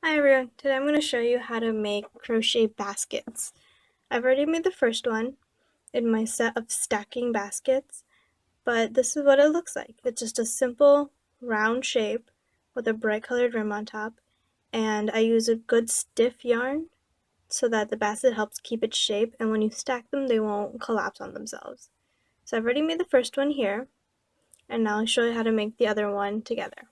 Hi everyone, today I'm going to show you how to make crochet baskets. I've already made the first one in my set of stacking baskets, but this is what it looks like. It's just a simple round shape with a bright colored rim on top, and I use a good stiff yarn so that the basket helps keep its shape, and when you stack them they won't collapse on themselves. So I've already made the first one here, and now I'll show you how to make the other one together.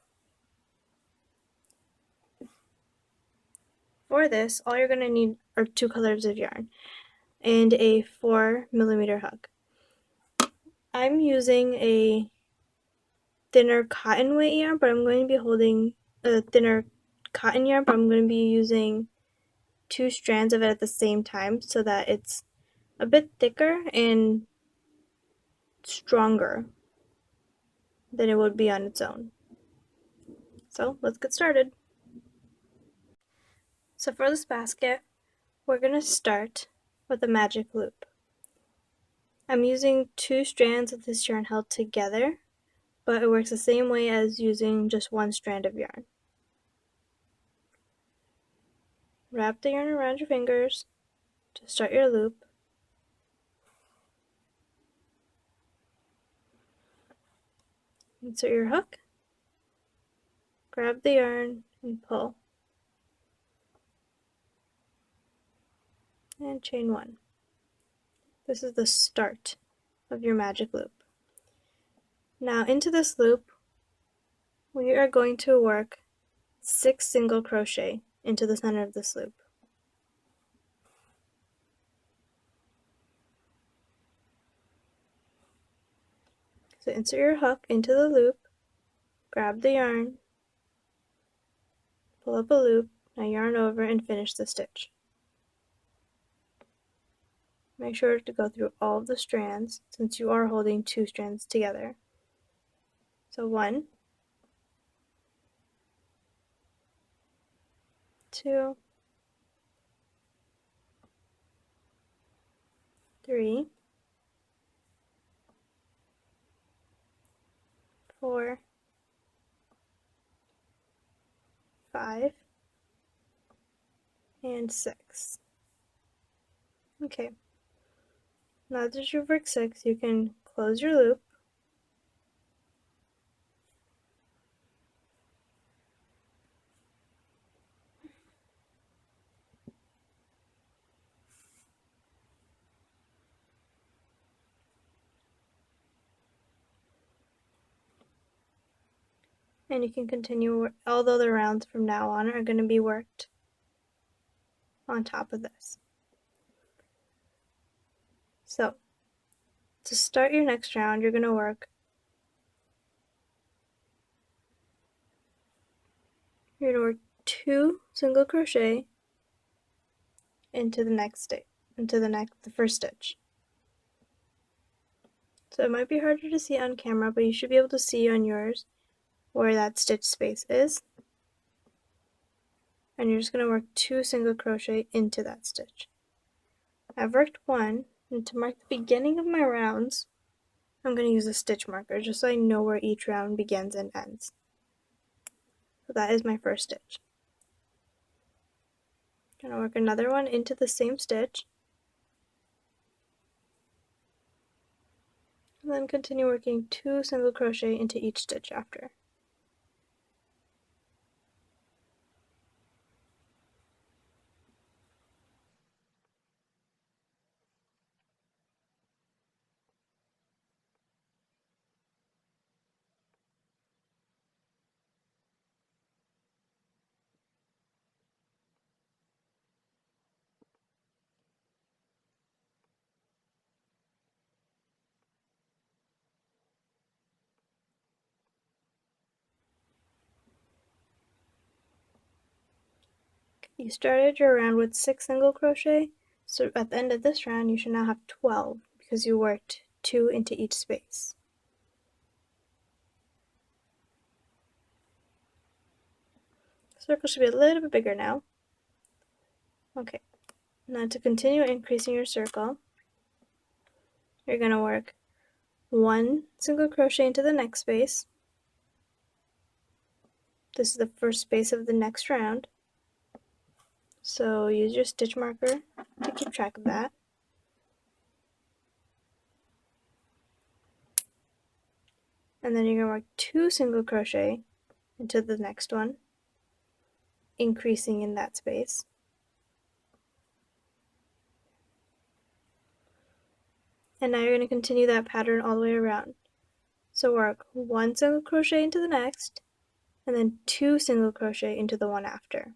For this, all you're going to need are 2 colors of yarn and a 4mm hook. I'm using a thinner cotton weight yarn, but I'm going to be holding a thinner cotton yarn, but I'm going to be using 2 strands of it at the same time so that it's a bit thicker and stronger than it would be on its own. So let's get started. So for this basket, we're going to start with a magic loop. I'm using 2 strands of this yarn held together, but it works the same way as using just 1 strand of yarn. Wrap the yarn around your fingers to start your loop. Insert your hook, grab the yarn, and pull. And chain 1. This is the start of your magic loop. Now into this loop, we are going to work 6 single crochet into the center of this loop. So insert your hook into the loop, grab the yarn, pull up a loop, now yarn over and finish the stitch. Make sure to go through all of the strands since you are holding 2 strands together. So 1, 2, 3, 4, 5, and 6. Okay, now that you've worked 6, you can close your loop, and you can continue, although the rounds from now on are going to be worked on top of this. So, to start your next round, you're going to work You're going to work 2 single crochet into the next stitch, the first stitch. So it might be harder to see on camera, but you should be able to see on yours where that stitch space is. And you're just going to work 2 single crochet into that stitch. I've worked 1, and to mark the beginning of my rounds, I'm going to use a stitch marker just so I know where each round begins and ends. So that is my first stitch. I'm going to work another one into the same stitch, and then continue working 2 single crochet into each stitch after. You started your round with 6 single crochet, so at the end of this round you should now have 12 because you worked 2 into each space. The circle should be a little bit bigger now. Okay, now to continue increasing your circle, you're going to work 1 single crochet into the next space. This is the first space of the next round. So use your stitch marker to keep track of that. And then you're going to work 2 single crochet into the next one, increasing in that space. And now you're going to continue that pattern all the way around. So work 1 single crochet into the next, and then 2 single crochet into the one after.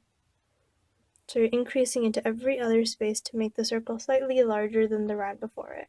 So you're increasing into every other space to make the circle slightly larger than the round before it.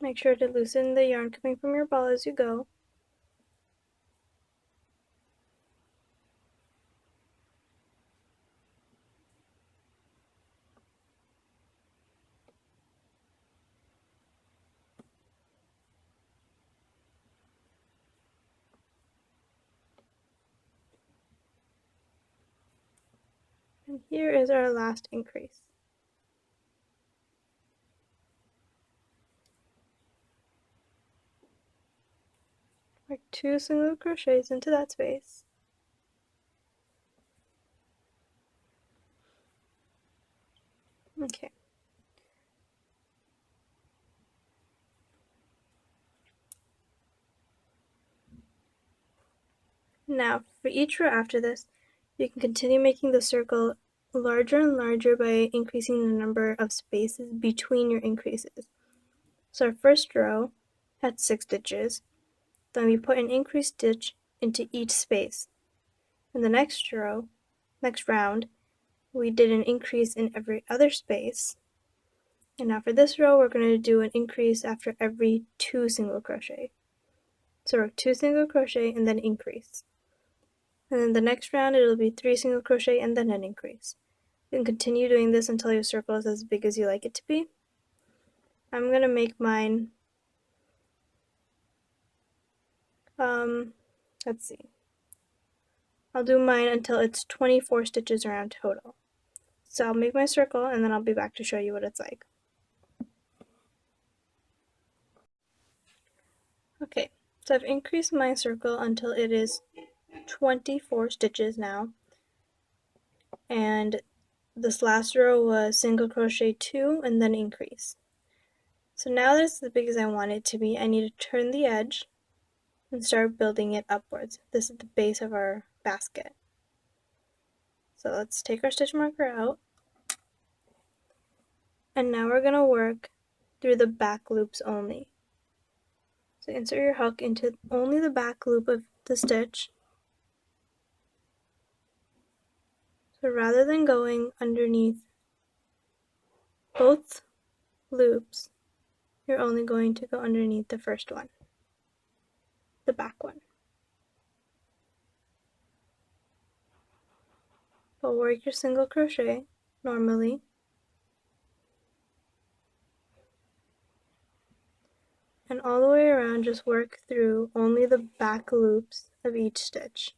Make sure to loosen the yarn coming from your ball as you go. And here is our last increase. Work 2 single crochets into that space. Okay. Now, for each row after this, you can continue making the circle larger and larger by increasing the number of spaces between your increases. So our first row had 6 stitches. Then we put an increased stitch into each space. In the next round, we did an increase in every other space. And now for this row, we're going to do an increase after every 2 single crochet. So work 2 single crochet and then increase. And then the next round, it'll be 3 single crochet and then an increase. You can continue doing this until your circle is as big as you like it to be. I'm going to make mine, let's see. I'll do mine until it's 24 stitches around total. So I'll make my circle and then I'll be back to show you what it's like. Okay, so I've increased my circle until it is 24 stitches now. And this last row was single crochet 2 and then increase. So now that it's as big as I want it to be, I need to turn the edge and start building it upwards. This is the base of our basket. So let's take our stitch marker out. And now we're going to work through the back loops only. So insert your hook into only the back loop of the stitch. So rather than going underneath both loops, you're only going to go underneath the first one, the back one. But work your single crochet normally. And all the way around, just work through only the back loops of each stitch.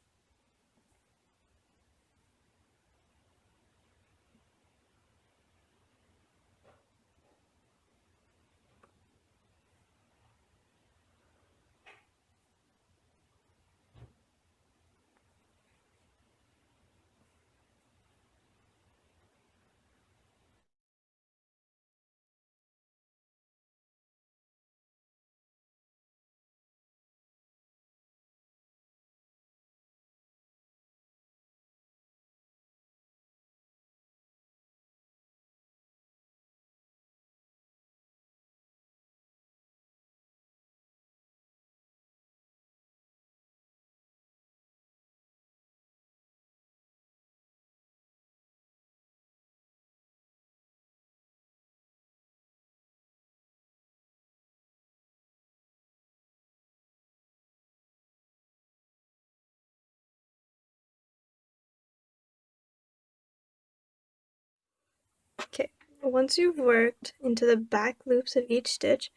once you've worked into the back loops of each stitch,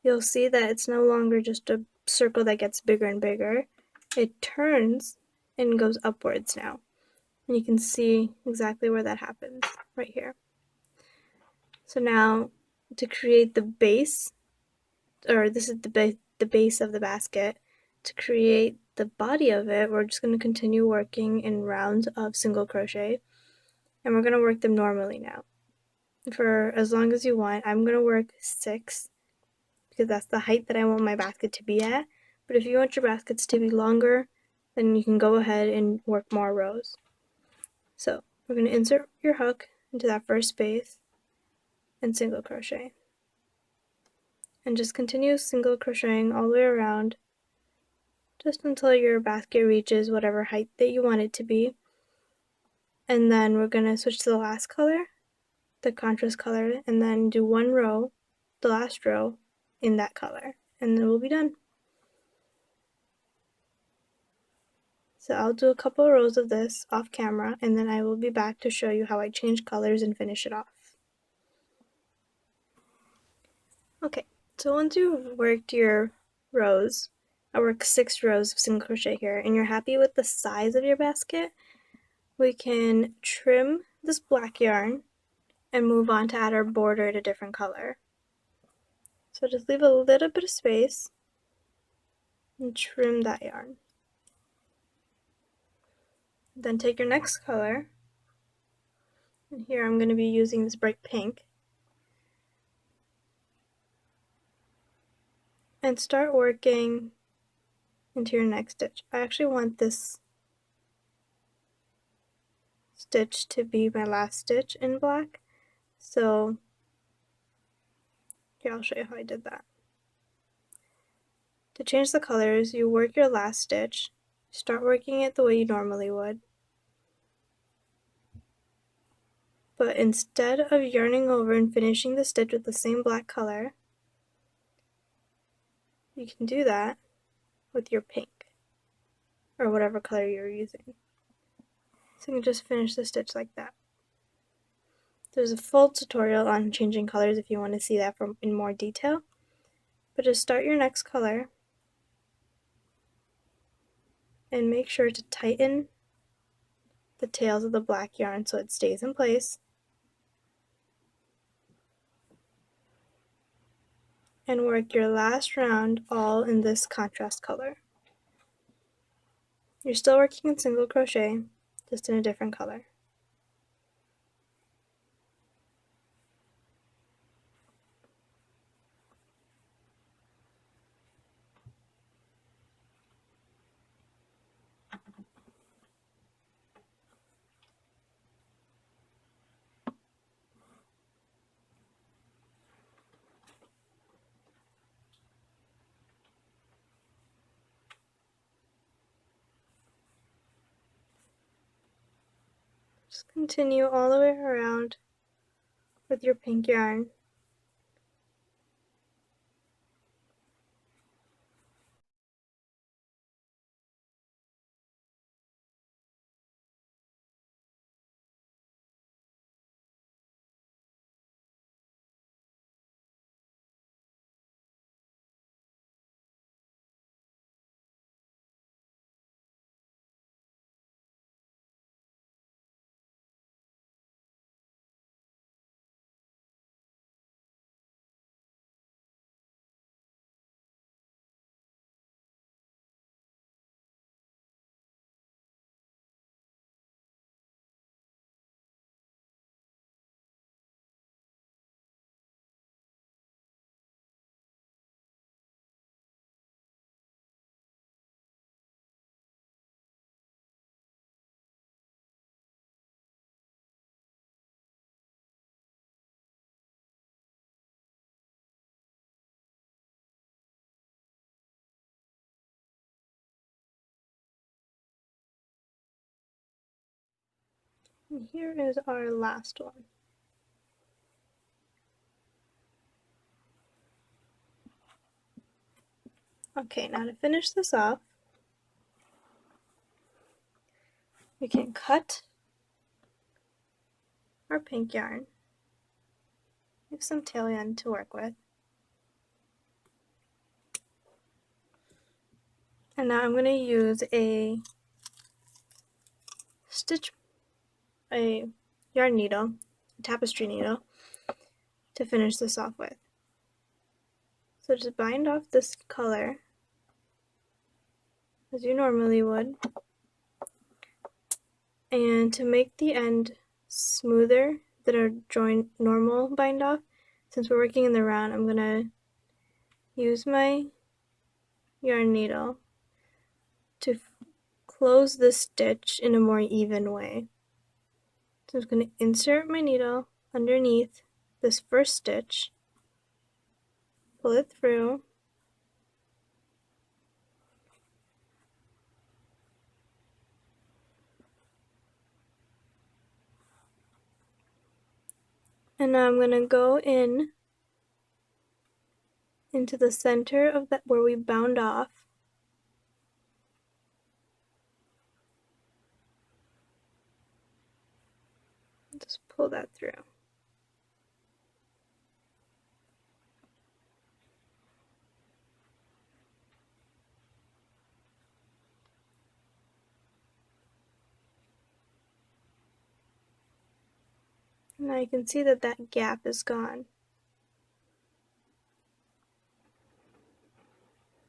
you'll see that it's no longer just a circle that gets bigger and bigger. It turns and goes upwards now. And you can see exactly where that happens, right here. So now, to create the base, or this is the base of the basket, to create the body of it, we're just going to continue working in rounds of single crochet, and we're going to work them normally now for as long as you want. I'm going to work 6 because that's the height that I want my basket to be at, but if you want your baskets to be longer, then you can go ahead and work more rows. So we're going to insert your hook into that first space and single crochet, and just continue single crocheting all the way around just until your basket reaches whatever height that you want it to be. And then we're going to switch to the last color, the contrast color, and then do one row, the last row, in that color, and then we'll be done. So I'll do a couple rows of this off camera, and then I will be back to show you how I change colors and finish it off. Okay, so once you've worked your rows, I work 6 rows of single crochet here, and you're happy with the size of your basket, we can trim this black yarn and move on to add our border in a different color. So just leave a little bit of space and trim that yarn. Then take your next color, and here I'm going to be using this bright pink, and start working into your next stitch. I actually want this stitch to be my last stitch in black, so here I'll show you how I did that. To change the colors, you work your last stitch, start working it the way you normally would, but instead of yarning over and finishing the stitch with the same black color, you can do that with your pink, or whatever color you're using. So you can just finish the stitch like that. There's a full tutorial on changing colors if you want to see that in more detail, but just start your next color and make sure to tighten the tails of the black yarn so it stays in place, and work your last round all in this contrast color. You're still working in single crochet, just in a different color. Just continue all the way around with your pink yarn. And here is our last one. Okay, now to finish this off, we can cut our pink yarn We have some tail end to work with. And now I'm going to use a yarn needle, a tapestry needle, to finish this off with. So just bind off this color as you normally would. And to make the end smoother than our joint normal bind off, since we're working in the round, I'm going to use my yarn needle to close this stitch in a more even way. So I'm just going to insert my needle underneath this first stitch, pull it through, and now I'm going to go into the center of that where we bound off. Just pull that through. Now you can see that that gap is gone.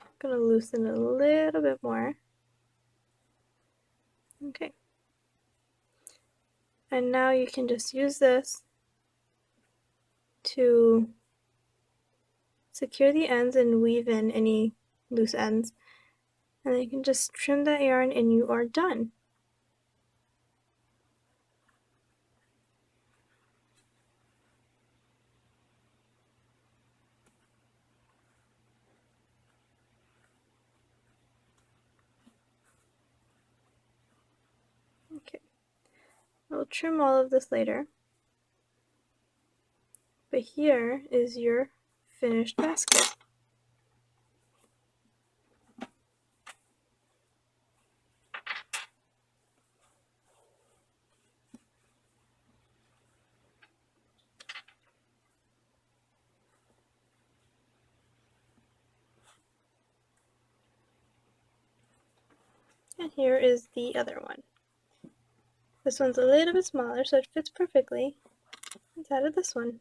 I'm going to loosen it a little bit more. Okay. And now you can just use this to secure the ends and weave in any loose ends. And then you can just trim that yarn and you are done. Okay. I'll trim all of this later. But here is your finished basket. And here is the other one. This one's a little bit smaller, so it fits perfectly inside of this one.